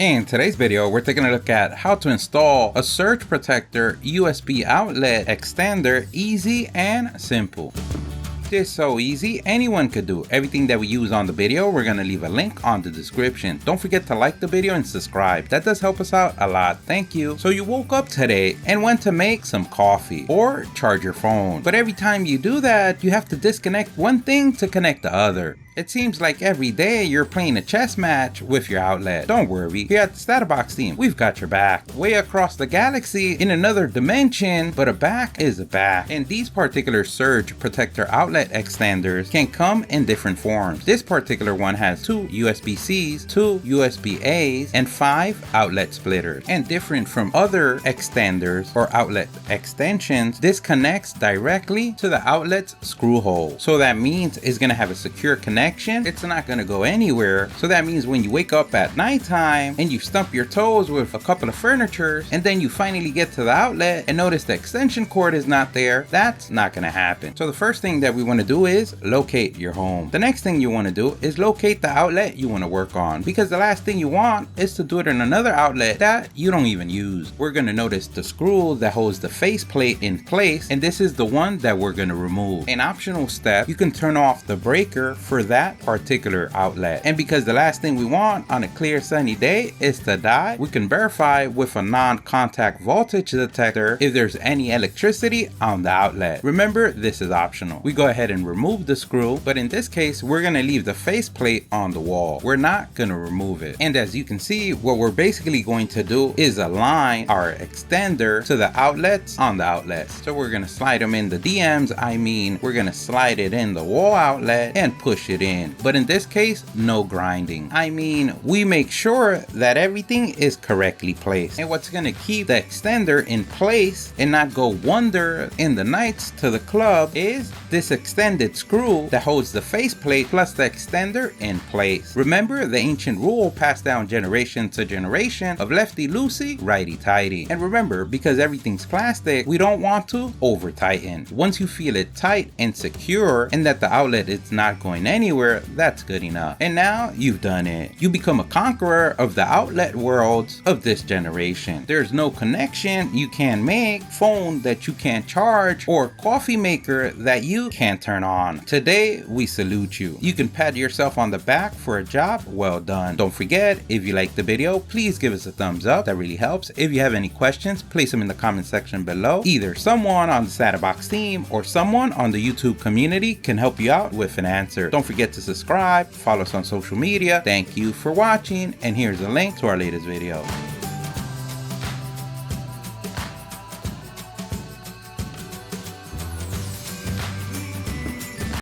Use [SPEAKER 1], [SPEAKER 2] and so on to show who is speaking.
[SPEAKER 1] In today's video, we're taking a look at how to install a surge protector USB outlet extender easy and simple. It's so easy, anyone could do. Everything that we use on the video, we're gonna leave a link on the description. Don't forget to like the video and subscribe. That does help us out a lot. Thank you. So you woke up today and went to make some coffee or charge your phone. But every time you do that, you have to disconnect one thing to connect the other. It seems like every day you're playing a chess match with your outlet. Don't worry, here at the StatUpBox team, we've got your back. Way across the galaxy in another dimension, but a back is a back. And these particular surge protector outlet extenders can come in different forms. This particular one has 2 USB-Cs, 2 USB-As, and 5 outlet splitters. And different from other extenders or outlet extensions, this connects directly to the outlet's screw hole. So that means it's gonna have a secure connection. It's not going to go anywhere. So that means when you wake up at nighttime and you stump your toes with a couple of furniture and then you finally get to the outlet and notice the extension cord is not there, that's not going to happen. So the first thing that we want to do is locate your home. The next thing you want to do is locate the outlet you want to work on, because the last thing you want is to do it in another outlet that you don't even use. We're going to notice the screw that holds the faceplate in place, and this is the one that we're going to remove. An optional step, you can turn off the breaker for that particular outlet. And because the last thing we want on a clear sunny day is to die, we can verify with a non-contact voltage detector if there's any electricity on the outlet. Remember, this is optional. We go ahead and remove the screw, but in this case we're going to leave the faceplate on the wall. We're not going to remove it. And as you can see, what we're basically going to do is align our extender to the outlets on the outlets. So we're going to slide them in the DMs. We're going to slide it in the wall outlet and push it in. But in this case, no grinding. We make sure that everything is correctly placed. And what's going to keep the extender in place and not go wander in the nights to the club is this extended screw that holds the faceplate plus the extender in place. Remember the ancient rule passed down generation to generation of lefty loosey, righty tighty. And remember, because everything's plastic, we don't want to over tighten. Once you feel it tight and secure and that the outlet is not going anywhere, that's good enough. And now you've done it. You become a conqueror of the outlet worlds of this generation. There's no connection you can make, phone that you can't charge, or coffee maker that you can't turn on. Today, we salute you. You can pat yourself on the back for a job well done. Don't forget, if you like the video, please give us a thumbs up. That really helps. If you have any questions, place them in the comment section below. Either someone on the StatUpBox team or someone on the YouTube community can help you out with an answer. Don't forget to subscribe, follow us on social media. Thank you for watching, and here's a link to our latest video.